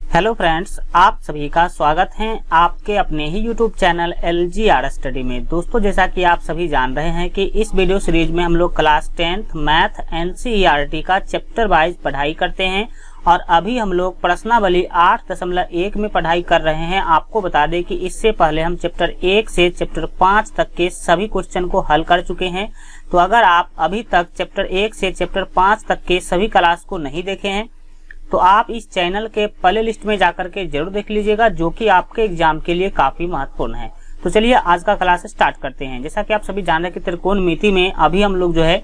Hello friends, आप सभी का स्वागत है आपके अपने ही यूट्यूब चैनल LGR स्टडी में। दोस्तों, जैसा कि आप सभी जान रहे हैं कि इस वीडियो सीरीज में हम लोग क्लास 10th मैथ NCERT का चैप्टर वाइज पढ़ाई करते हैं और अभी हम लोग प्रश्नावली 8.1 में पढ़ाई कर रहे हैं। आपको बता दें कि इससे पहले हम चैप्टर 1 से चैप्टर 5 तक के सभी क्वेश्चन को हल कर चुके हैं। तो अगर आप अभी तक चैप्टर 1 से चैप्टर 5 तक के सभी क्लास को नहीं देखे हैं तो आप इस चैनल के प्ले लिस्ट में जाकर के जरूर देख लीजिएगा, जो कि आपके एग्जाम के लिए काफी महत्वपूर्ण है। तो चलिए आज का क्लास स्टार्ट करते हैं। जैसा कि आप सभी जान रहे हैं कि त्रिकोणमिति में अभी हम लोग जो है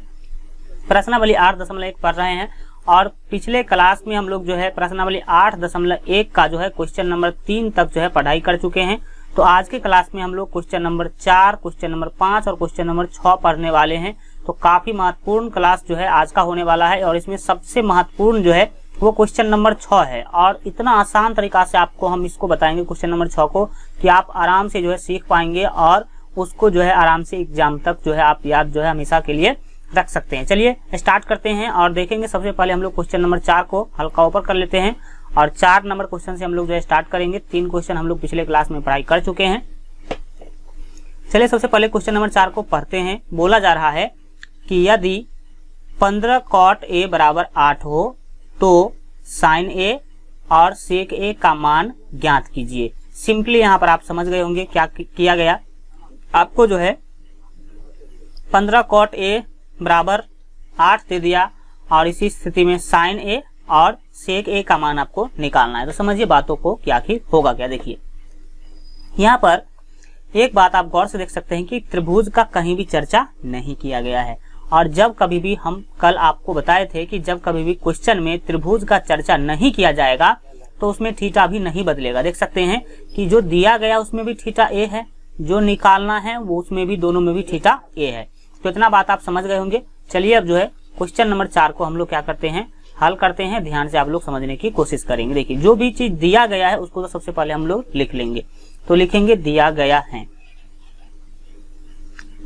प्रश्नावली 8.1 पढ़ रहे हैं और पिछले क्लास में हम लोग जो है प्रश्नावली 8.1 का जो है क्वेश्चन नंबर 3 तक जो है पढ़ाई कर चुके हैं। तो आज के क्लास में हम लोग क्वेश्चन नंबर 4, क्वेश्चन नंबर 5 और क्वेश्चन नंबर 6 पढ़ने वाले हैं। तो काफी महत्वपूर्ण क्लास जो है आज का होने वाला है और इसमें सबसे महत्वपूर्ण जो है वो क्वेश्चन नंबर 6 है और इतना आसान तरीका से आपको हम इसको बताएंगे क्वेश्चन नंबर 6 को कि आप आराम से जो है सीख पाएंगे और उसको जो है आराम से एग्जाम तक जो है आप याद जो है हमेशा के लिए रख सकते हैं। चलिए स्टार्ट करते हैं और देखेंगे। सबसे पहले हम लोग क्वेश्चन नंबर 4 को हल्का ऊपर कर लेते हैं और 4 नंबर क्वेश्चन से हम लोग जो है स्टार्ट करेंगे। 3 क्वेश्चन हम लोग पिछले क्लास में पढ़ाई कर चुके हैं। चलिए सबसे पहले क्वेश्चन नंबर 4 को पढ़ते हैं। बोला जा रहा है कि यदि 15 cot A बराबर 8 हो तो साइन A और सेक A का मान ज्ञात कीजिए। सिंपली यहाँ पर आप समझ गए होंगे क्या किया गया। आपको जो है 15 cot A बराबर 8 दे दिया और इसी स्थिति में साइन A और सेक A का मान आपको निकालना है। तो समझिए बातों को क्या आखिर होगा क्या। देखिए यहाँ पर एक बात आप गौर से देख सकते हैं कि त्रिभुज का कहीं भी चर्चा नहीं किया गया है और जब कभी भी हम कल आपको बताए थे कि जब कभी भी क्वेश्चन में त्रिभुज का चर्चा नहीं किया जाएगा तो उसमें थीटा भी नहीं बदलेगा। देख सकते हैं कि जो दिया गया उसमें भी थीटा A है, जो निकालना है वो उसमें भी दोनों में भी थीटा A है। तो इतना बात आप समझ गए होंगे। चलिए अब जो है क्वेश्चन नंबर 4 को हम लोग क्या करते हैं, हल करते हैं। ध्यान से आप लोग समझने की कोशिश करेंगे। देखिए जो भी चीज दिया गया है उसको तो सबसे पहले हम लोग लिख लेंगे। तो लिखेंगे दिया गया है,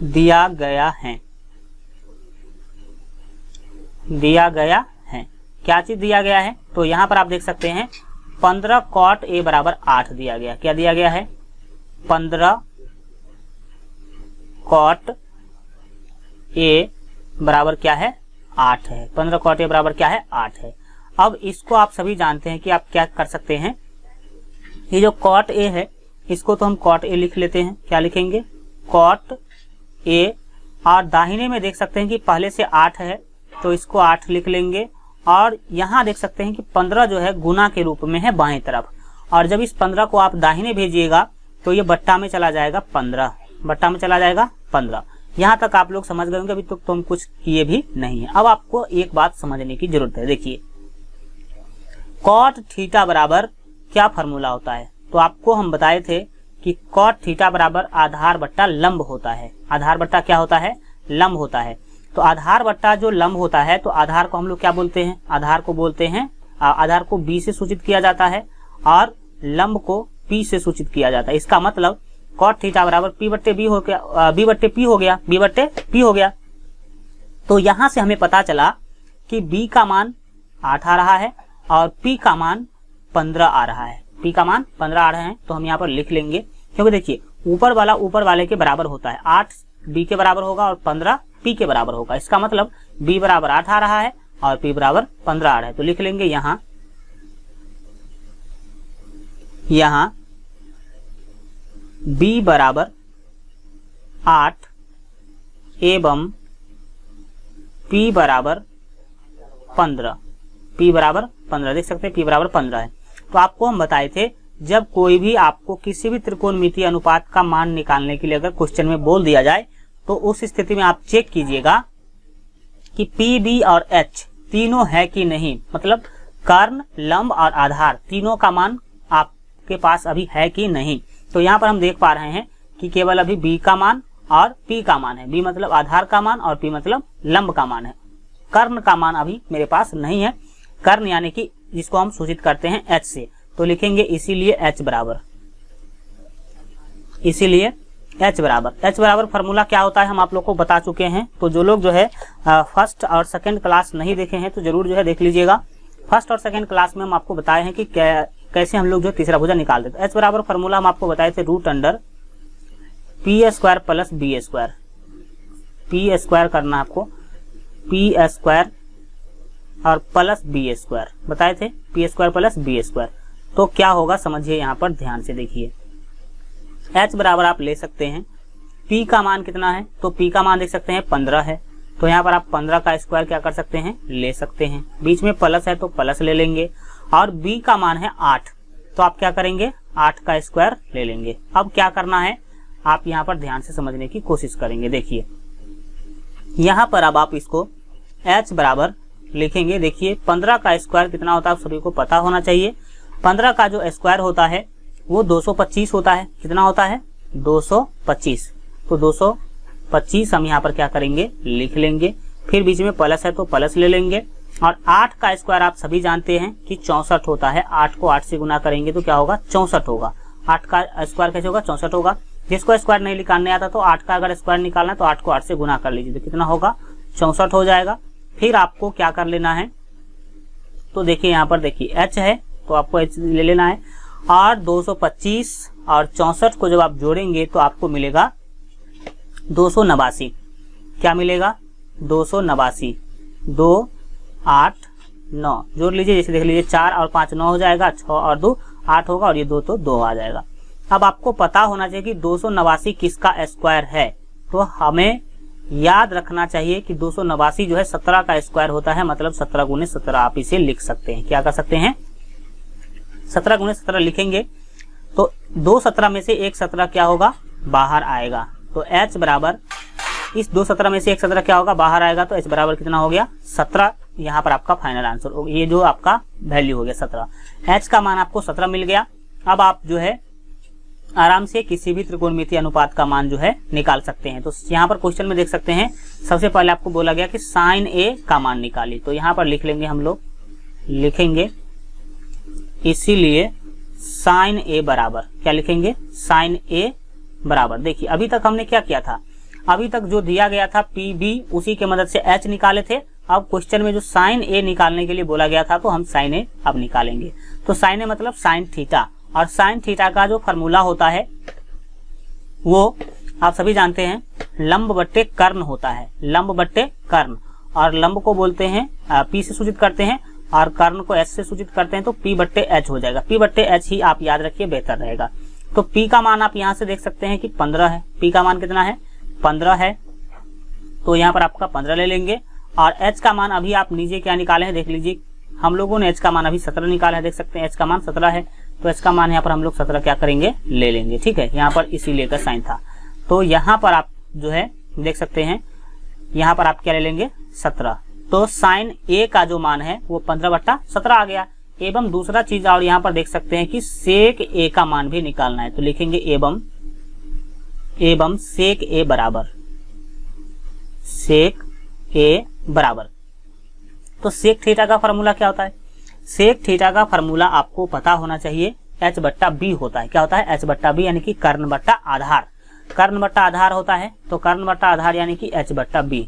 दिया गया है, दिया गया है। क्या चीज दिया गया है? तो यहाँ पर आप देख सकते हैं 15 cot A बराबर 8 दिया गया। क्या दिया गया है? 15 cot A बराबर क्या है? 8 है। 15 cot A बराबर क्या है? 8 है। अब इसको आप सभी जानते हैं कि आप क्या कर सकते हैं। ये जो cot A है इसको तो हम cot A लिख लेते हैं। क्या लिखेंगे? cot A और दाहिने में देख सकते हैं कि पहले से 8 है तो इसको 8 लिख लेंगे और यहाँ देख सकते हैं कि 15 जो है गुना के रूप में है बाएं तरफ और जब इस 15 को आप दाहिने भेजिएगा तो ये बट्टा में चला जाएगा 15, बट्टा में चला जाएगा 15। यहाँ तक आप लोग समझ गए होंगे। अभी तक तो हम कुछ किए भी नहीं है। अब आपको एक बात समझने की जरूरत है। देखिए cot थीटा बराबर क्या फॉर्मूला होता है। तो आपको हम बताए थे कि cot थीटा बराबर आधार बट्टा लंब होता है। आधार बट्टा क्या होता है? लंब होता है। तो आधार बट्टा जो लंब होता है तो आधार को हम लोग क्या बोलते हैं? आधार को बोलते हैं, आधार को B से सूचित किया जाता है और लंब को P से सूचित किया जाता है। इसका मतलब cot थीटा बराबर P बट्टे B हो गया, B बट्टे P हो गया, B बट्टे P हो गया। तो यहां से हमें पता चला कि B का मान 8 आ रहा है और P का मान 15 आ रहा है। P का मान 15 आ रहे हैं तो हम यहाँ पर लिख लेंगे, क्योंकि देखिए ऊपर वाला ऊपर वाले के बराबर होता है। 8 B के बराबर होगा और 15 P के बराबर होगा। इसका मतलब B बराबर 8 आ रहा है और P बराबर 15 आ रहा है। तो लिख लेंगे यहाँ B बराबर 8 एवं P बराबर 15। P बराबर 15 देख सकते हैं, P बराबर 15 है। तो आपको हम बताए थे जब कोई भी आपको किसी भी त्रिकोणमितीय अनुपात का मान निकालने के लिए अगर क्वेश्चन में बोल दिया जाए तो उस स्थिति में आप चेक कीजिएगा कि P, B और H तीनों है कि नहीं। मतलब कर्ण, लंब और आधार तीनों का मान आपके पास अभी है कि नहीं। तो यहाँ पर हम देख पा रहे हैं कि केवल अभी B का मान और P का मान है। B मतलब आधार का मान और P मतलब लंब का मान है। कर्ण का मान अभी मेरे पास नहीं है। कर्ण यानी कि जिसको हम सूचित करते हैं H से। तो लिखेंगे इसीलिए H बराबर, इसीलिए H बराबर फॉर्मूला क्या होता है हम आप लोग को बता चुके हैं। तो जो लोग जो है फर्स्ट और सेकंड क्लास नहीं देखे हैं तो जरूर जो है देख लीजिएगा। फर्स्ट और सेकंड क्लास में हम आपको बताए हैं कि कैसे हम लोग जो तीसरा भुजा निकाल देते। h बराबर फॉर्मूला हम आपको बताए थे root under p square plus b square, p square करना आपको, पी स्क्वायर और प्लस बी स्क्वायर बताए थे, p square plus b square. तो क्या होगा समझिए, यहाँ पर ध्यान से देखिए। h बराबर आप ले सकते हैं, p का मान कितना है, तो p का मान देख सकते हैं 15 है, तो यहाँ पर आप 15 का स्क्वायर क्या कर सकते हैं, ले सकते हैं। बीच में प्लस है तो प्लस ले लेंगे, और b का मान है 8, तो आप क्या करेंगे 8 का स्क्वायर ले लेंगे। अब क्या करना है, आप यहाँ पर ध्यान से समझने की कोशिश करेंगे। देखिए यहाँ पर अब आप इसको h बराबर लिखेंगे। देखिए 15 का स्क्वायर कितना होता है आप सभी को पता होना चाहिए। 15 का जो स्क्वायर होता है वो 225 होता है। कितना होता है 225, तो 225 हम यहाँ पर क्या करेंगे लिख लेंगे। फिर बीच में प्लस है तो प्लस ले लेंगे, और 8 का स्क्वायर आप सभी जानते हैं कि 64 होता है। 8 को 8 से गुना करेंगे तो क्या होगा 64 होगा। 8 का स्क्वायर कैसे होगा 64 होगा। जिसको स्क्वायर नहीं निकालने आता तो 8 का अगर स्क्वायर निकालना है तो 8 को 8 से गुना कर लीजिए, तो कितना होगा 64 हो जाएगा। फिर आपको क्या कर लेना है, तो देखिए यहाँ पर देखिए h है तो आपको h ले लेना है, और 225 और 64 को जब आप जोड़ेंगे तो आपको मिलेगा 289। क्या मिलेगा 289, 2 8 9 जोड़ लीजिए, जैसे देख लीजिए 4 और 5 9 हो जाएगा, 6 और 2 8 होगा, और ये 2 तो 2 आ जाएगा। अब आपको पता होना चाहिए कि 289 किसका स्क्वायर है, तो हमें याद रखना चाहिए कि 289 जो है 17 का स्क्वायर होता है, मतलब 17 गुने 17 आप इसे लिख सकते हैं। क्या कर सकते हैं 17 गुने 17 लिखेंगे तो 2 17 में से एक 17 क्या होगा बाहर आएगा, तो h बराबर इस 2 17 में से एक 17 क्या होगा बाहर आएगा, तो h बराबर कितना हो गया 17। यहाँ पर आपका फाइनल आंसर हो, ये जो आपका वैल्यू हो गया 17। h का मान आपको 17 मिल गया। अब आप जो है आराम से किसी भी त्रिकोणमितीय अनुपात का मान जो है निकाल सकते हैं। तो यहाँ पर क्वेश्चन में देख सकते हैं, सबसे पहले आपको बोला गया कि साइन a का मान निकालिए, तो यहाँ पर लिख लेंगे हम लोग, लिखेंगे इसीलिए साइन a बराबर क्या लिखेंगे साइन a बराबर। देखिए अभी तक हमने क्या किया था, अभी तक जो दिया गया था PB उसी के मदद से h निकाले थे। अब क्वेश्चन में जो साइन a निकालने के लिए बोला गया था तो हम साइन a अब निकालेंगे। तो साइन a मतलब साइन थीटा, और साइन थीटा का जो फॉर्मूला होता है वो आप सभी जानते हैं लंब बट्टे कर्ण होता है, लंब बट्टे कर्ण, और लंब को बोलते हैं P से सूचित करते हैं और कर्ण को H से सूचित करते हैं, तो P बट्टे H हो जाएगा। P बट्टे H ही आप याद रखिए बेहतर रहेगा। तो P का मान आप यहाँ से देख सकते हैं कि 15 है, P का मान कितना है 15 है, तो यहाँ पर आपका 15 ले लेंगे। और H का मान अभी आप नीचे क्या निकाले हैं देख लीजिए, हम लोगों ने H का मान अभी 17 निकाला है, देख सकते हैं H का मान 17 है, तो H का मान यहाँ पर हम लोग 17 क्या करेंगे ले लेंगे। ठीक है, यहाँ पर इसीलिए का साइन था, तो यहाँ पर आप जो है देख सकते हैं यहाँ पर आप क्या ले लेंगे 17, तो साइन a का जो मान है वो 15/17 आ गया। एवं दूसरा चीज और यहाँ पर देख सकते हैं कि सेक a का मान भी निकालना है, तो लिखेंगे एवं सेक a बराबर, सेक a बराबर। तो सेक थीटा का फॉर्मूला क्या होता है, सेक थीटा का फॉर्मूला आपको पता होना चाहिए h बट्टा b होता है। क्या होता है h बट्टा b यानी कि कर्ण बट्टा आधार, कर्ण बट्टा आधार होता है, तो कर्ण बट्टा आधार यानी कि h बट्टा b,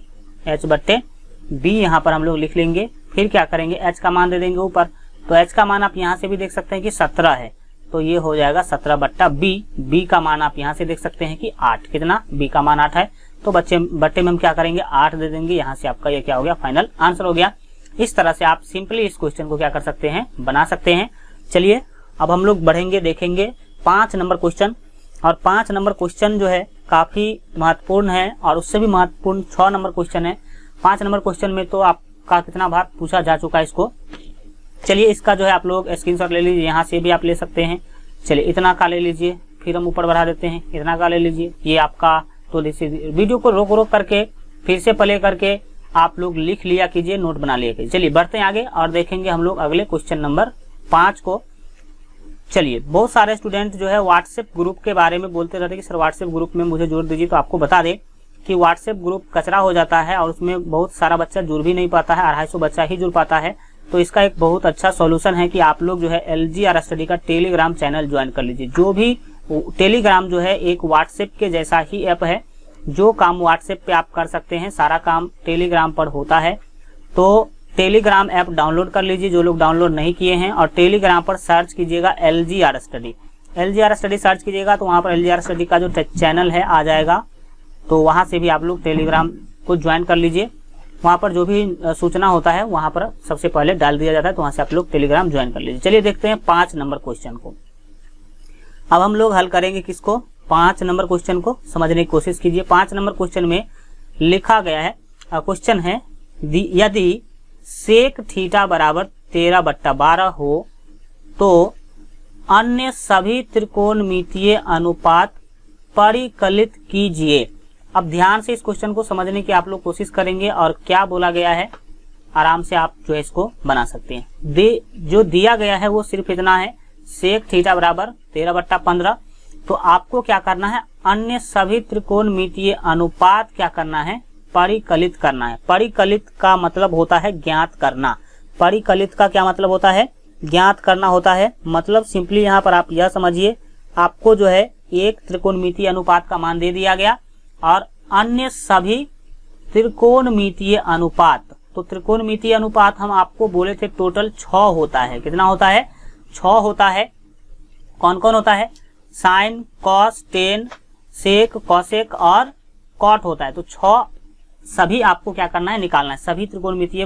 h बट्टे b यहाँ पर हम लोग लिख लेंगे। फिर क्या करेंगे h का मान दे देंगे ऊपर, तो h का मान आप यहाँ से भी देख सकते हैं कि 17 है, तो ये हो जाएगा 17 बट्टा b। b का मान आप यहाँ से देख सकते हैं कि 8, कितना b का मान 8 है, तो बट्टे में हम क्या करेंगे 8 दे देंगे, यहाँ से आपका ये क्या हो गया फाइनल आंसर हो गया। इस तरह से आप सिंपली इस क्वेश्चन को क्या कर सकते हैं बना सकते हैं। चलिए अब हम लोग बढ़ेंगे, देखेंगे 5 नंबर क्वेश्चन, और 5 नंबर क्वेश्चन जो है काफी महत्वपूर्ण है, और उससे भी महत्वपूर्ण 6 नंबर क्वेश्चन है। 5 नंबर क्वेश्चन में तो आपका कितना बार पूछा जा चुका है इसको। चलिए इसका जो है आप लोग स्क्रीनशॉट ले लीजिए, यहाँ से भी आप ले सकते हैं। चलिए इतना का ले लीजिए, फिर हम ऊपर बढ़ा देते हैं, इतना का ले लीजिए ये आपका। तो वीडियो को रोक करके फिर से प्ले करके आप लोग लिख लिया कीजिए, नोट बना लिया कीजिए। चलिए बढ़ते हैं आगे और देखेंगे हम लोग अगले क्वेश्चन नंबर 5 को। चलिए बहुत सारे स्टूडेंट जो है व्हाट्सएप ग्रुप के बारे में बोलते रहते हैं कि सर व्हाट्सएप ग्रुप में मुझे जोड़ दीजिए, तो आपको बता दें कि व्हाट्सएप ग्रुप कचरा हो जाता है और उसमें बहुत सारा बच्चा जुड़ भी नहीं पाता है, 250 बच्चा ही जुड़ पाता है। तो इसका एक बहुत अच्छा सॉल्यूशन है कि आप लोग जो है LGR स्टडी का टेलीग्राम चैनल ज्वाइन कर लीजिए। जो भी टेलीग्राम जो है एक व्हाट्सएप के जैसा ही ऐप है, जो काम व्हाट्सएप पे आप कर सकते हैं सारा काम टेलीग्राम पर होता है। तो टेलीग्राम ऐप डाउनलोड कर लीजिए जो लोग डाउनलोड नहीं किए हैं, और टेलीग्राम पर सर्च कीजिएगा LGR study. LGR study search कीजिएगा तो वहाँ पर LGR स्टडी का जो चैनल है आ जाएगा, तो वहाँ से भी आप लोग टेलीग्राम को ज्वाइन कर लीजिए। वहाँ पर जो भी सूचना होता है वहाँ पर सबसे पहले डाल दिया जाता है, तो वहाँ से आप लोग टेलीग्राम ज्वाइन कर लीजिए। चलिए देखते हैं 5 नंबर क्वेश्चन को। अब हम लोग हल करेंगे किसको, 5 नंबर क्वेश्चन को समझने की कोशिश कीजिए। 5 नंबर क्वेश्चन में लिखा गया है, क्वेश्चन है यदि सेक थीटा बराबर 13/12 हो तो अन्य सभी त्रिकोणमितीय अनुपात परिकलित कीजिए। अब ध्यान से इस क्वेश्चन को समझने की आप लोग कोशिश करेंगे, और क्या बोला गया है आराम से आप जो है इसको बना सकते हैं। जो दिया गया है वो सिर्फ इतना है, सेक थीटा बराबर 13/15। तो आपको क्या करना है, अन्य सभी त्रिकोणमितीय अनुपात क्या करना है, परिकलित करना है। परिकलित का मतलब होता है ज्ञात करना। परिकलित का क्या मतलब होता है, ज्ञात करना होता है। मतलब सिंपली यहाँ पर आप यह समझिए, आपको जो है एक त्रिकोणमितीय अनुपात का मान दे दिया गया और अन्य सभी त्रिकोणमितीय अनुपात, तो त्रिकोणमितीय अनुपात हम आपको बोले थे टोटल 6 होता है। कितना होता है, 6 होता है। कौन कौन होता है, साइन, कॉस, टेन, सेक, कॉसेक और कॉट होता है। तो 6 सभी आपको क्या करना है, निकालना है। सभी त्रिकोणमितीय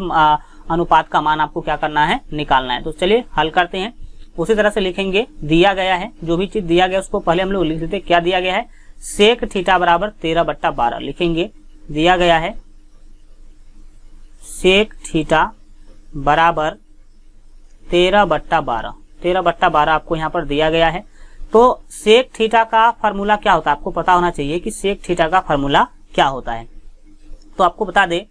अनुपात का मान आपको क्या करना है, निकालना है। तो चलिए हल करते हैं। उसी तरह से लिखेंगे, दिया गया है, जो भी चीज दिया गया उसको पहले हम लोग लिख लेते हैं। क्या दिया गया है, सेक थीटा बराबर 13/12 लिखेंगे। दिया गया है सेक थीटा बराबर 13/12, 13/12 आपको यहाँ पर दिया गया है। तो सेक थीटा का फार्मूला क्या होता है, आपको पता होना चाहिए कि सेक थीटा का फार्मूला क्या होता है। तो आपको बता दे,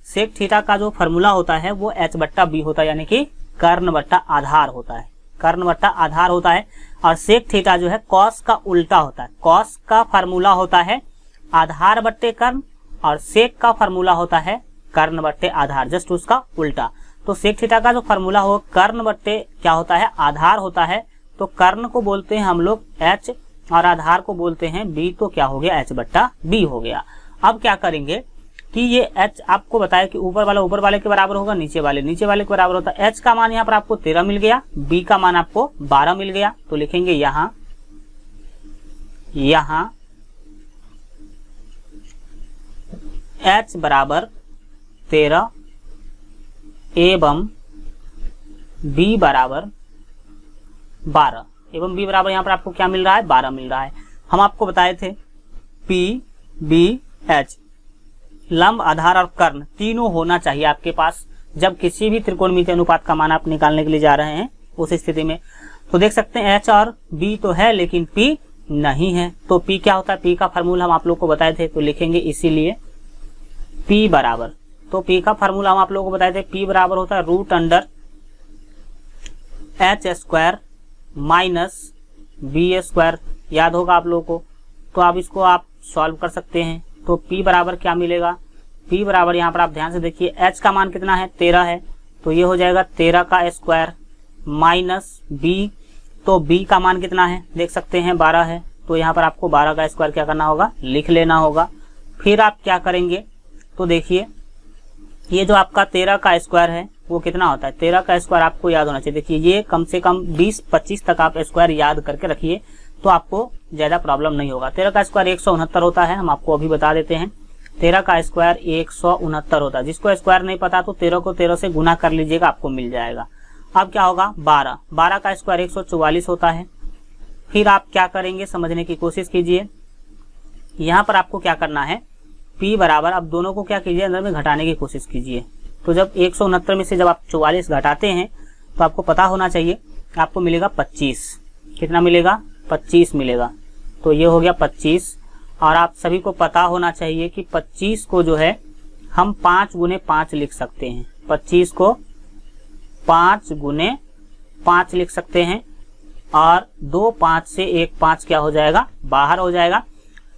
सेक थीटा का जो फार्मूला होता है वो h/b होता है, यानी कि कर्ण बट्टा आधार होता है। कर्ण बट्टा आधार होता है। और सेक थीटा जो है कॉस का उल्टा होता है। कॉस का फार्मूला होता है आधार बट्टे कर्ण, और सेक का फार्मूला होता है कर्ण बट्टे आधार, जस्ट उसका उल्टा। तो सेक थीटा का जो फार्मूला हो कर्ण बट्टे क्या होता है, आधार होता है। तो कर्ण को बोलते हैं हम लोग h और आधार को बोलते हैं b, तो क्या हो गया, h/b हो गया। अब क्या करेंगे कि ये h आपको बताया कि ऊपर वाले के बराबर होगा, नीचे वाले के बराबर होता है। h का मान यहाँ पर आपको 13 मिल गया, b का मान आपको 12 मिल गया। तो लिखेंगे यहाँ h बराबर 13 एवं b बराबर 12, एवं b बराबर यहाँ पर आपको क्या मिल रहा है, 12 मिल रहा है। हम आपको बताए थे p, b, h, लंब, आधार और कर्ण तीनों होना चाहिए आपके पास जब किसी भी त्रिकोणमितीय अनुपात का मान आप निकालने के लिए जा रहे हैं। उस स्थिति में तो देख सकते हैं h और b तो है लेकिन p नहीं है। तो p क्या होता है, p का फार्मूला हम आप लोग को बताए थे, तो लिखेंगे इसीलिए p बराबर, तो p का फार्मूला हम आप लोगों को बताए थे, p बराबर होता है √h² माइनस b²। याद होगा आप लोगों को। तो अब इसको आप सॉल्व कर सकते हैं। तो p बराबर क्या मिलेगा, p बराबर यहाँ पर आप ध्यान से देखिए, h का मान कितना है, 13 है, तो ये हो जाएगा 13 का स्क्वायर माइनस b, तो b का मान कितना है देख सकते हैं 12 है, तो यहाँ पर आपको 12 का स्क्वायर क्या करना होगा, लिख लेना होगा। फिर आप क्या करेंगे, तो देखिए ये जो आपका 13 का स्क्वायर है वो कितना होता है, 13 का स्क्वायर आपको याद होना चाहिए। देखिए ये कम से कम 20-25 तक आप स्क्वायर याद करके रखिए तो आपको ज्यादा प्रॉब्लम नहीं होगा। 13 का स्क्वायर 169 होता है, हम आपको अभी बता देते हैं। 13 का स्क्वायर 169 होता है। जिसको स्क्वायर नहीं पता तो 13 को 13 से गुना कर लीजिएगा, आपको मिल जाएगा। अब क्या होगा, 12 का स्क्वायर 144 होता है। फिर आप क्या करेंगे समझने की कोशिश कीजिए। यहाँ पर आपको क्या करना है, p बराबर, अब दोनों को क्या कीजिए, अंदर में घटाने की कोशिश कीजिए। तो जब 169 में से जब आप 44 घटाते हैं तो आपको पता होना चाहिए, आपको मिलेगा 25। कितना मिलेगा, 25 मिलेगा। तो ये हो गया 25। और आप सभी को पता होना चाहिए कि 25 को जो है हम 5 गुने 5 लिख सकते हैं। 25 को 5 गुने 5 लिख सकते हैं, और 2 5 से 1 5 क्या हो जाएगा, बाहर हो जाएगा।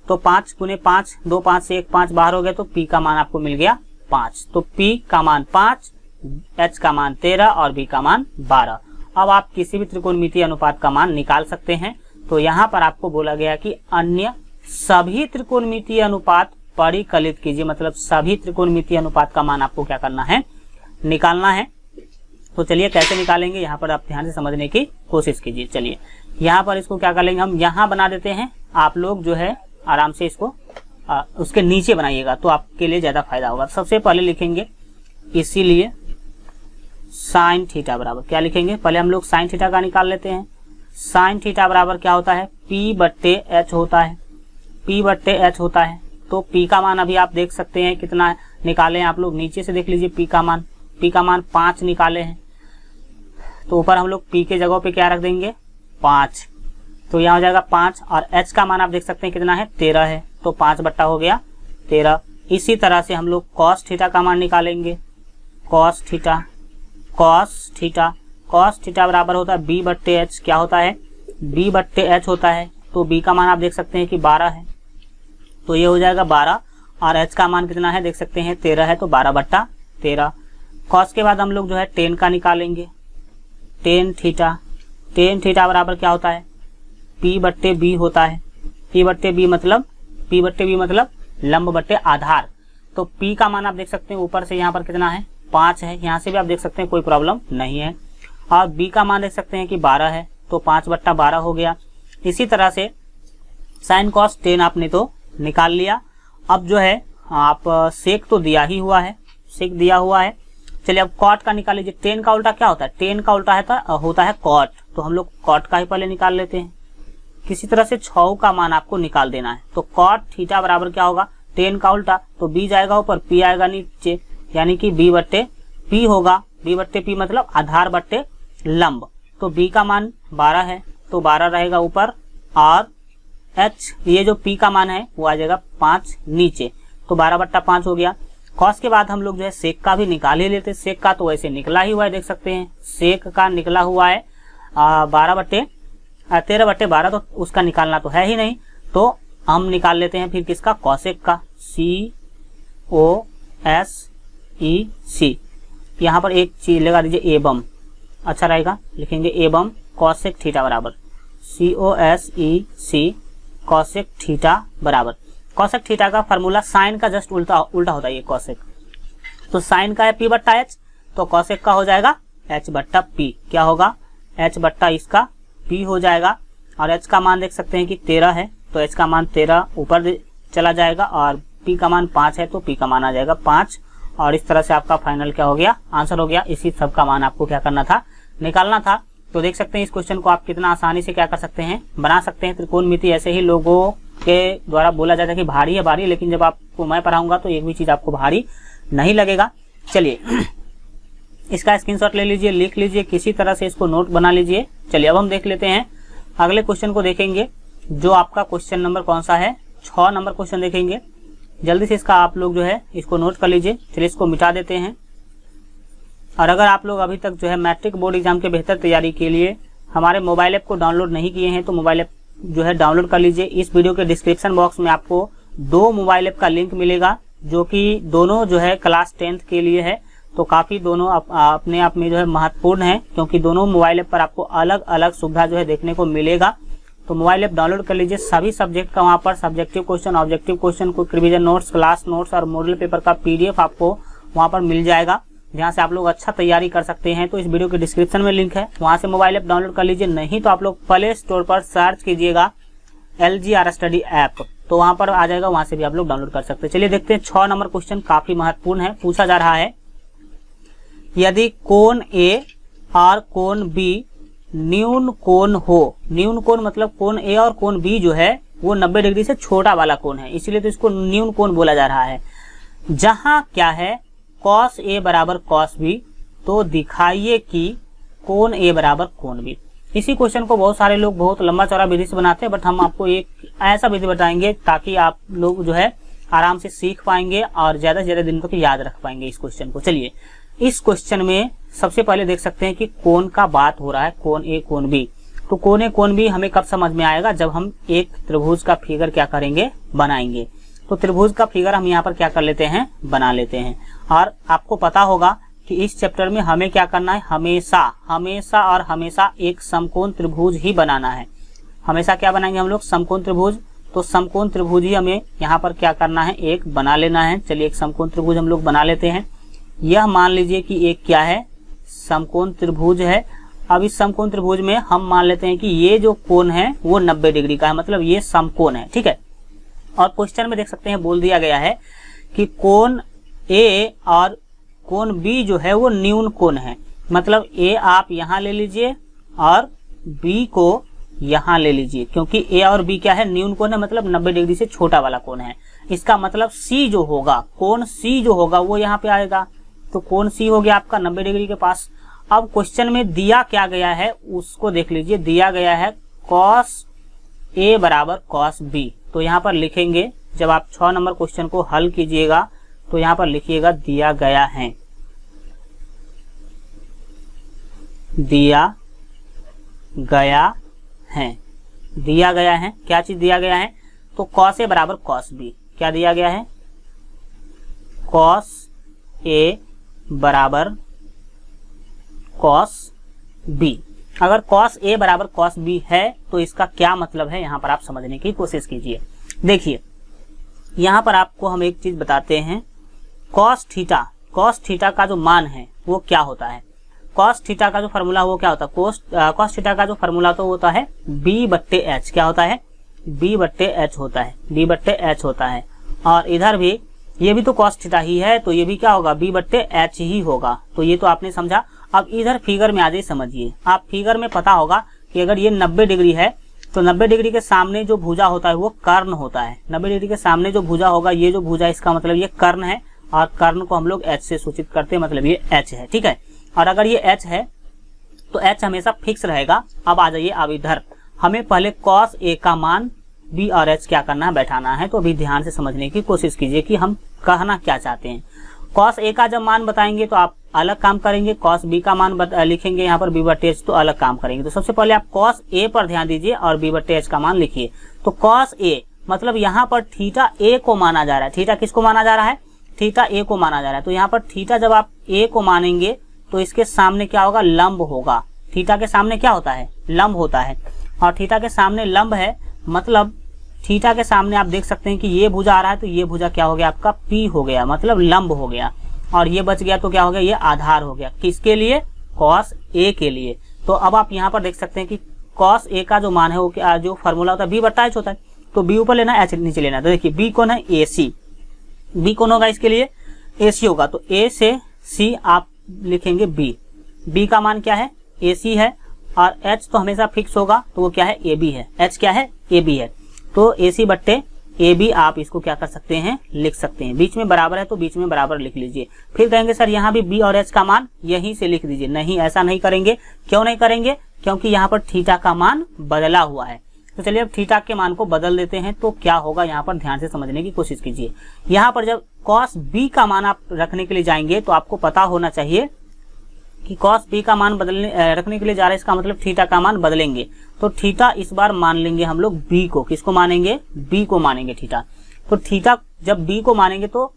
तो 5 गुने 5, 2 5 से 1 5 बाहर हो गया, तो p का मान आपको मिल गया 5। तो p का मान 5, h का मान 13 और b का मान 12। अब आप किसी भी त्रिकोणमितीय अनुपात का मान निकाल सकते हैं। तो यहाँ पर आपको बोला गया कि अन्य सभी त्रिकोणमितीय अनुपात परिकलित कीजिए, मतलब सभी त्रिकोणमितीय अनुपात का मान आपको क्या करना है, निकालना है। तो चलिए कैसे निकालेंगे यहाँ पर आप ध्यान से समझने की कोशिश कीजिए। चलिए यहाँ पर इसको क्या कर लेंगे, हम यहाँ बना देते हैं, आप लोग जो है आराम से इसको उसके नीचे बनाइएगा तो आपके लिए ज्यादा फायदा होगा। सबसे पहले लिखेंगे इसीलिए साइन थीटा बराबर, क्या लिखेंगे, पहले हम लोग साइन थीटा का निकाल लेते हैं। साइन थीटा बराबर क्या होता है, P बट्टे H होता है, P बट्टे H होता है। तो P का मान अभी आप देख सकते हैं कितना निकाले हैं, आप लोग नीचे से देख लीजिए। P का मान 5 निकाले हैं, तो ऊपर हम लोग P के जगह पे क्या रख देंगे 5, तो यहाँ हो जाएगा 5। और H का मान आप देख सकते हैं कितना है 13 है, तो 5 बट्टा हो गया 13। इसी तरह से हम लोग कॉस थीटा का मान निकालेंगे। कॉस थीटा बराबर होता है B बट्टे H, क्या होता है B बट्टे H होता है। तो B का मान आप देख सकते हैं कि 12 है, तो ये हो जाएगा 12। और H का मान कितना है देख सकते हैं 13 है, तो 12 बट्टा 13। कॉस के बाद हम लोग जो है टेन का निकालेंगे। टेन थीटा बराबर क्या होता है P बट्टे B होता है। P बट्टे B मतलब लंब बट्टे आधार। तो P का मान आप देख सकते हैं ऊपर से यहाँ पर कितना है 5 है, यहाँ से भी आप देख सकते हैं कोई प्रॉब्लम नहीं है। और B का मान देख सकते हैं कि 12 है, तो 5 बट्टा 12 हो गया। इसी तरह से साइन कॉस टेन आपने तो निकाल लिया। अब जो है आप सेक तो दिया ही हुआ है, सेक दिया हुआ है। चलिए अब कॉट का निकाल लीजिए। टेन का उल्टा क्या होता है, टेन का उल्टा होता है कॉट, तो हम लोग कॉट का ही पहले निकाल लेते हैं। किसी तरह से 6 का मान आपको निकाल देना है। तो कॉट थीटा बराबर क्या होगा, टेन का उल्टा, तो B जाएगा ऊपर, P आएगा नीचे, यानी कि B बट्टे P होगा। B बट्टे P मतलब आधार बट्टे लंब। तो B का मान 12 है, तो 12 रहेगा ऊपर, और H ये जो P का मान है वो आ जाएगा 5 नीचे, तो 12 बट्टा 5 हो गया। कॉस के बाद हम लोग जो है सेक का भी निकाल ही लेते। सेक का तो वैसे निकला ही हुआ है, देख सकते हैं सेक का निकला हुआ है 13 बट्टे 12, तो उसका निकालना तो है ही नहीं, तो हम निकाल लेते हैं फिर किसका, कॉसेक का। COSEC, यहाँ पर एक चीज लगा दीजिए एवं, अच्छा रहेगा, लिखेंगे एवं कॉसेक थीटा बराबर COSEC कॉसेक थीटा बराबर। कॉसेक थीटा का फॉर्मूला साइन का जस्ट उल्टा होता है ये कॉसेक। तो साइन का है P बट्टा H, तो कॉसेक का हो जाएगा H बट्टा P, क्या होगा H बट्टा इसका P हो जाएगा। और H का मान देख सकते हैं कि 13 है, तो H का मान 13 ऊपर चला जाएगा, और P का मान 5 है, तो P का मान आ जाएगा 5। और इस तरह से आपका फाइनल क्या हो गया, आंसर हो गया। इसी सब का मान आपको क्या करना था, निकालना था। तो देख सकते हैं इस क्वेश्चन को आप कितना आसानी से क्या कर सकते हैं, बना सकते हैं। त्रिकोणमिति ऐसे ही लोगों के द्वारा बोला जाता है कि भारी है भारी, लेकिन जब आपको मैं पढ़ाऊंगा तो एक भी चीज आपको भारी नहीं लगेगा। चलिए इसका स्क्रीनशॉट ले लीजिए, लिख लीजिए, किसी तरह से इसको नोट बना लीजिए। चलिए अब हम देख लेते हैं अगले क्वेश्चन को, देखेंगे जो आपका क्वेश्चन नंबर कौन सा है, 6 नंबर क्वेश्चन देखेंगे। जल्दी से इसका आप लोग जो है इसको नोट कर लीजिए। चलिए इसको मिटा देते हैं। और अगर आप लोग अभी तक जो है मैट्रिक बोर्ड एग्जाम के बेहतर तैयारी के लिए हमारे मोबाइल ऐप को डाउनलोड नहीं किए हैं, तो मोबाइल ऐप जो है डाउनलोड कर लीजिए। इस वीडियो के डिस्क्रिप्शन बॉक्स में आपको 2 मोबाइल ऐप का लिंक मिलेगा, जो कि दोनों जो है क्लास 10th के लिए है। तो काफी दोनों अपने आप में जो है महत्वपूर्ण है, क्योंकि दोनों मोबाइल ऐप पर आपको अलग अलग सुविधा जो है देखने को मिलेगा। तो मोबाइल ऐप डाउनलोड कर लीजिए। सभी सब्जेक्ट का वहाँ पर subjective question, objective question, quick revision notes, class notes और मॉडल पेपर का PDF आपको वहाँ पर मिल जाएगा, जहाँ से आप लोग अच्छा तैयारी कर सकते हैं। तो इस वीडियो के डिस्क्रिप्शन में लिंक है, वहाँ से मोबाइल ऐप डाउनलोड कर लीजिए। नहीं तो आप लोग प्ले स्टोर पर सर्च कीजिएगा LGR स्टडी ऐप, तो वहाँ पर आ जाएगा, वहाँ से भी आप लोग डाउनलोड कर सकते हैं। चलिए देखते हैं 6 नंबर क्वेश्चन, काफी महत्वपूर्ण है। पूछा जा रहा है, यदि कोण A और कोण B न्यून कोण हो, न्यून कोण मतलब कोण A और कोण B जो है वो 90 डिग्री से छोटा वाला कोण है, इसीलिए तो इसको न्यून कोण बोला जा रहा है। जहां क्या है cos A बराबर cos B, तो दिखाइए कि कोण A बराबर कोण B। इसी क्वेश्चन को बहुत सारे लोग बहुत लंबा चौड़ा विधि से बनाते हैं, बट हम आपको एक ऐसा विधि बताएंगे ताकि आप लोग जो है आराम से सीख पाएंगे और ज्यादा से ज्यादा दिन तक याद रख पाएंगे इस क्वेश्चन को। चलिए इस क्वेश्चन में सबसे पहले देख सकते हैं कि कोण का बात हो रहा है, कोण A कोण B। तो कोण A कोण B हमें कब समझ में आएगा, जब हम एक त्रिभुज का फिगर क्या करेंगे, बनाएंगे। तो त्रिभुज का फिगर हम यहाँ पर क्या कर लेते हैं, बना लेते हैं। और आपको पता होगा कि इस चैप्टर में हमें क्या करना है, हमेशा और हमेशा एक समकोण त्रिभुज ही बनाना है। हमेशा क्या बनाएंगे हम लोग, समकोण त्रिभुज। तो समकोण त्रिभुज ही हमें यहाँ पर क्या करना है, एक बना लेना है। चलिए एक समकोण त्रिभुज हम लोग बना लेते हैं। यह मान लीजिए कि एक क्या है, समकोण त्रिभुज है। अब इस समकोण त्रिभुज में हम मान लेते हैं कि ये जो कोण है वो 90 डिग्री का है, मतलब ये समकोण है, ठीक है। और क्वेश्चन में देख सकते हैं बोल दिया गया है कि कोण ए और कोण बी जो है वो न्यून कोण है, मतलब ए आप यहां ले लीजिए और बी को यहां ले लीजिए, क्योंकि ए और बी क्या है, न्यून कोण है, मतलब 90 डिग्री से छोटा वाला कोण है। इसका मतलब सी जो होगा, कोण सी जो होगा वो यहाँ पे आएगा, तो कोण सी हो गया आपका 90 डिग्री के पास। अब क्वेश्चन में दिया क्या गया है उसको देख लीजिए, दिया गया है cos ए बराबर cos बी। तो यहाँ पर लिखेंगे, जब आप 6 नंबर क्वेश्चन को हल कीजिएगा तो यहाँ पर लिखिएगा दिया गया है, दिया गया है, दिया गया है। क्या चीज दिया गया है, तो cos ए बराबर cos बी। क्या दिया गया है, cos ए बराबर cos बी। अगर cos ए बराबर cos बी है तो इसका क्या मतलब है, यहाँ पर आप समझने की कोशिश कीजिए। देखिए यहाँ पर आपको हम एक चीज बताते हैं, cos थीटा का जो मान है वो क्या होता है, cos थीटा का जो फॉर्मूला वो क्या होता है, cos थीटा का जो फॉर्मूला तो होता है b/h। क्या होता है, b/h होता है, b/h होता है। और इधर भी ये भी तो cos थीटा ही है, तो ये भी क्या होगा, b/h ही होगा। तो ये तो आपने समझा। अब इधर फिगर में आ जाइए, समझिए। आप फिगर में पता होगा कि अगर ये 90 डिग्री है तो 90 डिग्री के सामने जो भुजा होता है वो कर्ण होता है। 90 डिग्री के सामने जो भुजा होगा, ये जो भुजा, इसका मतलब ये कर्ण है, और कर्ण को हम लोग h से सूचित करते हैं, मतलब ये h है, ठीक है। और अगर ये h है तो h हमेशा फिक्स रहेगा। अब आ जाइए, अब इधर हमें पहले cos a का मान b और h क्या करना है, बैठाना है। तो अभी ध्यान से समझने की कोशिश कीजिए कि हम कहना क्या चाहते हैं। cos a का जब मान बताएंगे तो आप अलग काम करेंगे, cos b का मान लिखेंगे यहाँ पर b/h, तो अलग काम करेंगे। तो सबसे पहले आप cos a पर ध्यान दीजिए और b/h का मान लिखिए। तो cos a मतलब यहाँ पर थीटा a को माना जा रहा है। थीटा किसको माना जा रहा है, थीटा a को माना जा रहा है। तो यहाँ पर थीटा जब आप a को मानेंगे तो इसके सामने क्या होगा, लंब होगा। थीटा के सामने क्या होता है, लंब होता है। और थीटा के सामने लंब है, मतलब थीटा के सामने आप देख सकते हैं कि ये भुजा आ रहा है, तो ये भुजा क्या हो गया आपका, P हो गया, मतलब लंब हो गया। और ये बच गया तो क्या हो गया, ये आधार हो गया। किसके लिए, cos a के लिए। तो अब आप यहाँ पर देख सकते हैं कि cos a का जो मान है वो क्या, जो फॉर्मूला होता है b/h होता है। तो b ऊपर लेना, h नीचे लेना। तो देखिए b कौन है, AC। b कौन होगा, इसके लिए AC होगा। तो a से c आप लिखेंगे b का मान क्या है, AC है। और h तो हमेशा फिक्स होगा, तो वो क्या है, AB है। h क्या है, AB है। तो AC/AB आप इसको क्या कर सकते हैं, लिख सकते हैं। बीच में बराबर है तो बीच में बराबर लिख लीजिए। फिर कहेंगे सर यहाँ भी b और h का मान यहीं से लिख दीजिए। नहीं, ऐसा नहीं करेंगे। क्यों नहीं करेंगे, क्योंकि यहाँ पर थीटा का मान बदला हुआ है। तो चलिए अब थीटा के मान को बदल देते हैं। तो क्या होगा, यहाँ पर ध्यान से समझने की कोशिश कीजिए। यहाँ पर जब cos b का मान आप रखने के लिए जाएंगे तो आपको पता होना चाहिए कि cos b का मान रखने के लिए जा रहे हैं, इसका मतलब थीटा का मान बदलेंगे। तो थीटा इस बार मान लेंगे हम लोग b को। किसको मानेंगे, b को मानेंगे थीटा। तो थीटा जब b को मानेंगे तो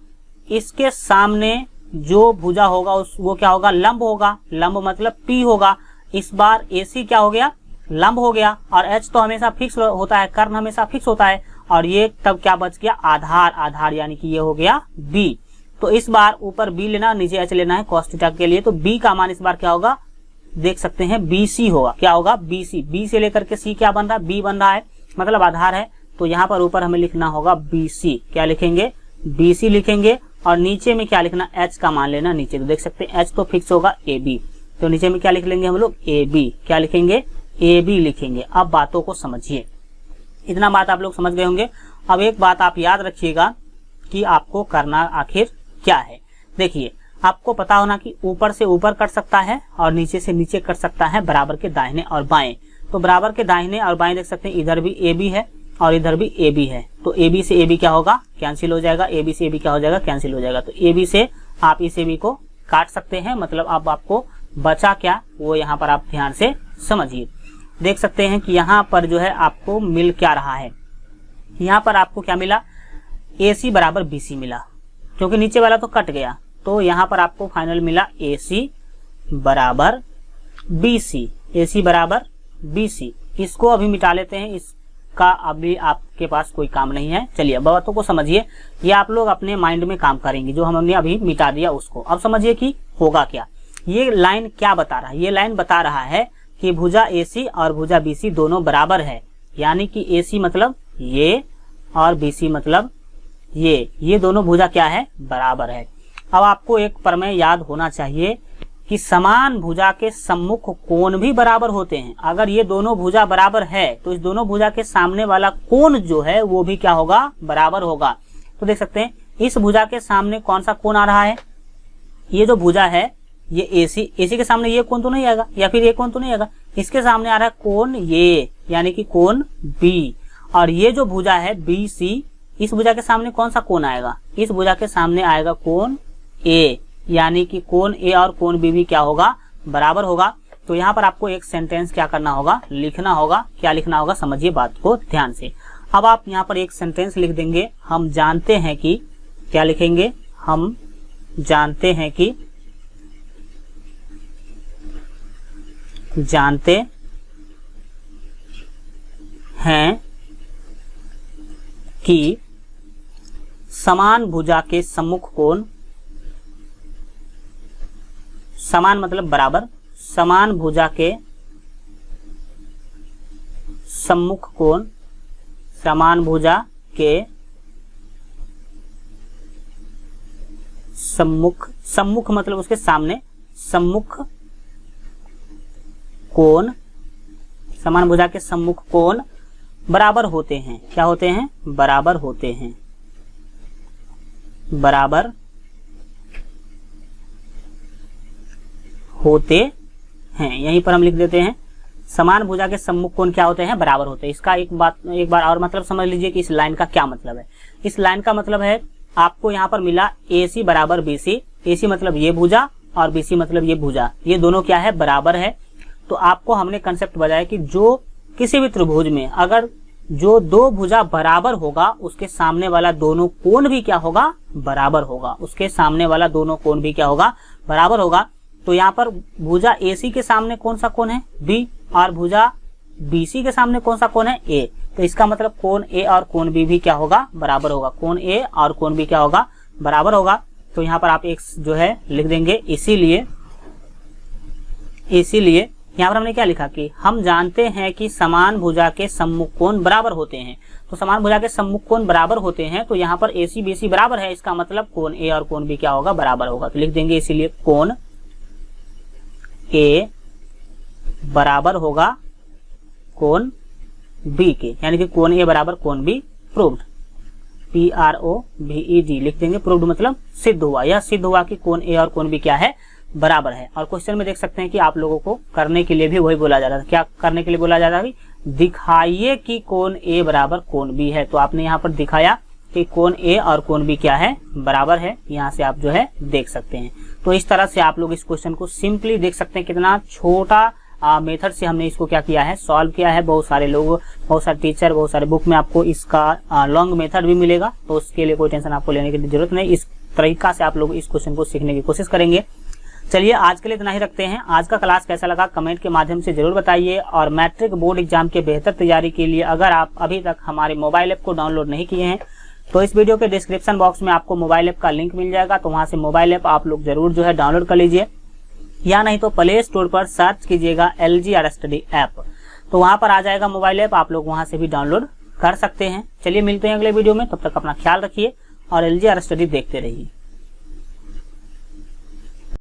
इसके सामने जो भुजा होगा वो क्या होगा, लंब होगा। लंब मतलब P होगा। इस बार AC क्या हो गया, लंब हो गया। और h तो हमेशा फिक्स होता है, कर्ण हमेशा फिक्स होता है। और ये तब क्या बच गया, आधार, यानी कि ये हो गया b। तो इस बार ऊपर b लेना, नीचे h लेना है cos थीटा के लिए। तो b का मान इस बार क्या होगा, देख सकते हैं BC होगा। क्या होगा, BC। b से लेकर के c क्या बन रहा है, b बन रहा है, मतलब आधार है। तो यहाँ पर ऊपर हमें लिखना होगा BC। क्या लिखेंगे, BC लिखेंगे। और नीचे में क्या लिखना, h का मान लेना नीचे। तो देख सकते हैं h तो फिक्स होगा AB। तो नीचे में क्या लिख लेंगे हम लोग, AB। क्या लिखेंगे, AB लिखेंगे। अब बातों को समझिए। इतना बात आप लोग समझ गए होंगे। अब एक बात आप याद रखिएगा कि आपको करना आखिर क्या है। देखिए, आपको पता होना कि ऊपर से ऊपर कट सकता है और नीचे से नीचे कट सकता है, बराबर के दाहिने और बाएं। तो बराबर के दाहिने और बाएं देख सकते हैं, इधर भी AB है और इधर भी AB है। तो AB से AB क्या होगा, कैंसिल हो जाएगा। AB से AB क्या हो जाएगा, कैंसिल हो जाएगा। तो AB से आप इस AB को काट सकते हैं। मतलब अब आपको बचा क्या, वो यहाँ पर आप ध्यान से समझिए। देख सकते हैं कि यहाँ पर जो है आपको मिल क्या रहा है, यहाँ पर आपको क्या मिला, AC बराबर BC मिला, क्योंकि नीचे वाला तो कट गया। तो यहाँ पर आपको फाइनल मिला AC बराबर BC। AC बराबर BC। इसको अभी मिटा लेते हैं, इस का अभी आपके पास कोई काम नहीं है। चलिए अब बातों को समझिए, ये आप लोग अपने माइंड में काम करेंगे, जो हमने अभी मिटा दिया उसको। अब समझिए कि होगा क्या। ये लाइन क्या बता रहा है, ये लाइन बता रहा है कि भुजा AC और भुजा BC दोनों बराबर है, यानी कि AC मतलब ये और BC मतलब ये दोनों भुजा क्या है, बराबर है। अब आपको एक प्रमेय याद होना चाहिए कि समान भुजा के सम्मुख कोण भी बराबर होते हैं। अगर ये दोनों भुजा बराबर है तो इस दोनों भुजा के सामने वाला कोण जो है वो भी क्या होगा, बराबर होगा। तो देख सकते हैं इस भुजा के सामने कौन सा कोण आ रहा है, ये जो भुजा है ये AC के सामने ये कोण तो नहीं आएगा, या फिर ये कोण तो नहीं आएगा, इसके सामने आ रहा है कोण ये, यानी कि कोण B। और ये जो भुजा है BC, इस भुजा के सामने कौन सा कोण आएगा, इस भुजा के सामने आएगा कोण A, यानी कि कोण A और कोण B भी क्या होगा, बराबर होगा। तो यहाँ पर आपको एक सेंटेंस क्या करना होगा, लिखना होगा। क्या लिखना होगा, समझिए बात को ध्यान से। अब आप यहाँ पर एक सेंटेंस लिख देंगे, हम जानते हैं कि, क्या लिखेंगे, हम जानते हैं कि, जानते हैं कि समान भुजा के सम्मुख कोण, समान मतलब बराबर, समान भुजा के सम्मुख कोण, समान भुजा के सम्मुख, सम्मुख मतलब उसके सामने, सम्मुख कोण, समान भुजा के सम्मुख कोण बराबर होते हैं। क्या होते हैं, बराबर होते हैं, बराबर होते हैं। यहीं पर हम लिख देते हैं समान भुजा के सम्मुख कोण क्या होते हैं, बराबर होते हैं। इसका एक बार और मतलब समझ लीजिए कि इस लाइन का क्या मतलब है। इस लाइन का मतलब है आपको यहाँ पर मिला AC बराबर BC, AC मतलब ये भुजा और BC मतलब ये भुजा, ये दोनों क्या है, बराबर है। तो आपको हमने कंसेप्ट बताया कि जो किसी भी त्रिभुज में अगर जो दो भुजा बराबर होगा उसके सामने वाला दोनों कोण भी क्या होगा, बराबर होगा, उसके सामने वाला दोनों कोण भी क्या होगा, बराबर होगा। तो यहाँ पर भुजा AC के सामने कौन सा कोण है, B, और भुजा BC के सामने कौन सा कोण है, A। तो इसका मतलब कोण A और कोण B भी क्या होगा, बराबर होगा, कोण A और कोण B क्या होगा, बराबर होगा। तो यहाँ पर आप एक जो है लिख देंगे, इसीलिए यहाँ पर हमने क्या लिखा कि हम जानते हैं कि समान भुजा के सम्मुख कोण बराबर होते हैं। तो समान भुजा के सम्मुख कोण बराबर होते हैं, तो यहाँ पर AC BC बराबर है, इसका मतलब कोण A और कोण B क्या होगा, बराबर होगा। तो लिख देंगे इसीलिए कोण A बराबर होगा कोण B के, यानी कि कोण A बराबर कोण B प्रूव्ड, PROVED लिख देंगे। प्रूव्ड मतलब सिद्ध हुआ, यह सिद्ध हुआ कि कोण A और कोण B क्या है, बराबर है। और क्वेश्चन में देख सकते हैं कि आप लोगों को करने के लिए भी वही बोला जा रहा था, क्या करने के लिए बोला जा रहा है, दिखाइए कि कोण A बराबर कोण B है। तो आपने यहाँ पर दिखाया कि कोण A और कोण B क्या है, बराबर है। यहाँ से आप जो है देख सकते हैं। तो इस तरह से आप लोग इस क्वेश्चन को सिंपली देख सकते हैं, कितना छोटा मेथड से हमने इसको क्या किया है, सॉल्व किया है। बहुत सारे लोग, बहुत सारे टीचर, बहुत सारे बुक में आपको इसका लॉन्ग मेथड भी मिलेगा, तो उसके लिए कोई टेंशन आपको लेने की जरूरत नहीं। इस तरीका से आप लोग इस क्वेश्चन को सीखने की कोशिश करेंगे। चलिए आज के लिए इतना ही रखते हैं। आज का क्लास कैसा लगा कमेंट के माध्यम से जरूर बताइए। और मैट्रिक बोर्ड एग्जाम के बेहतर तैयारी के लिए अगर आप अभी तक हमारे मोबाइल ऐप को डाउनलोड नहीं किए हैं तो इस वीडियो के डिस्क्रिप्शन बॉक्स में आपको मोबाइल ऐप का लिंक मिल जाएगा, तो वहां से मोबाइल ऐप आप लोग जरूर जो है डाउनलोड कर लीजिए, या नहीं तो प्ले स्टोर पर सर्च कीजिएगा LGR स्टडी ऐप, तो वहां पर आ जाएगा मोबाइल ऐप, आप लोग वहां से भी डाउनलोड कर सकते हैं। चलिए मिलते हैं अगले वीडियो में, तब तक अपना ख्याल रखिए और LGR स्टडी देखते रहिए।